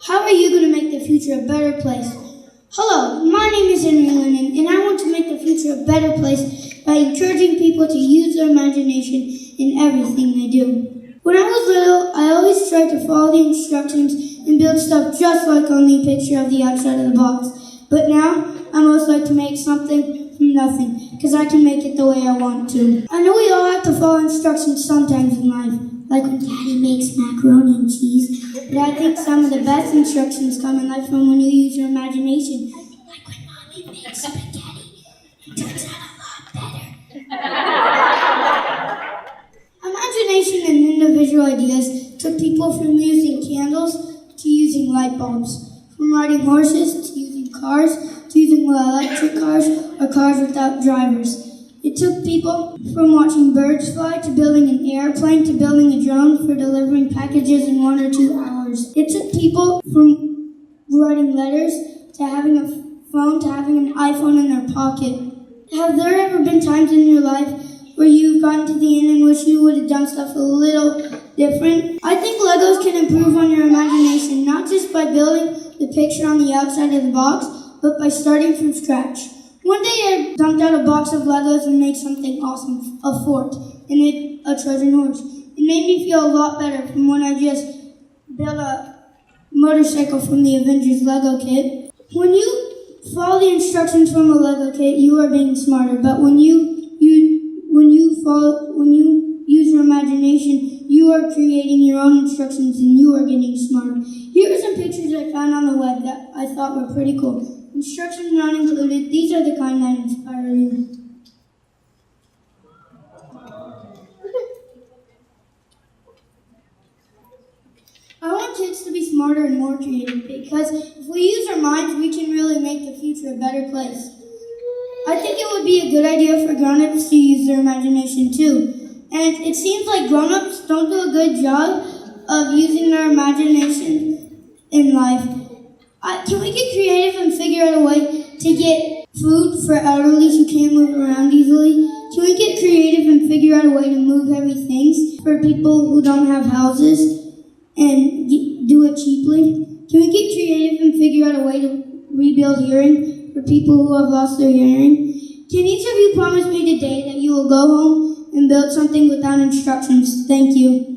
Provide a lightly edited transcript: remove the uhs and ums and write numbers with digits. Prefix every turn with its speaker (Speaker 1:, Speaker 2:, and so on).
Speaker 1: How are you going to make the future a better place? Hello, my name is Henry Lennon, and I want to make the future a better place by encouraging people to use their imagination in everything they do. When I was little, I always tried to follow the instructions and build stuff just like on the picture of the outside of the box. But now, I most like to make something from nothing, because I can make it the way I want to. I know we all have to follow instructions sometimes in life, like when Daddy makes macaroni and cheese. But I think some of the best instructions come in life from when you use your imagination, like when Mommy makes spaghetti. It turns out a lot better. Imagination and individual ideas took people from using candles to using light bulbs, from riding horses to using cars to using electric cars or cars without drivers. It took people from watching birds fly to building an airplane to building a drone for delivering packages in 1 or 2 hours. It took people from writing letters to having a phone to having an iPhone in their pocket. Have there ever been times in your life where you've gotten to the end and wish you would have done stuff a little different? I think Legos can improve on your imagination, not just by building the picture on the outside of the box, but by starting from scratch. One day I dumped out a box of Legos and made something awesome, a fort, and a Trojan horse. It made me feel a lot better from when I just built a motorcycle from the Avengers Lego kit. When you follow the instructions from a Lego kit, you are being smarter, but when you use your imagination, you are creating your own instructions and you are getting smarter. Here are some pictures I found on the web that I thought were pretty cool. Instructions not included. These are the kind that inspire you. I want kids to be smarter and more creative because if we use our minds, we can really make the future a better place. I think it would be a good idea for grown-ups to use their imagination too. And it seems like grown-ups don't do a good job of using their imagination in life. Can we get creative and figure out a way to get food for elderly who can't move around easily? Can we get creative and figure out a way to move heavy things for people who don't have houses and do it cheaply? Can we get creative and figure out a way to rebuild hearing for people who have lost their hearing? Can each of you promise me today that you will go home and build something without instructions? Thank you.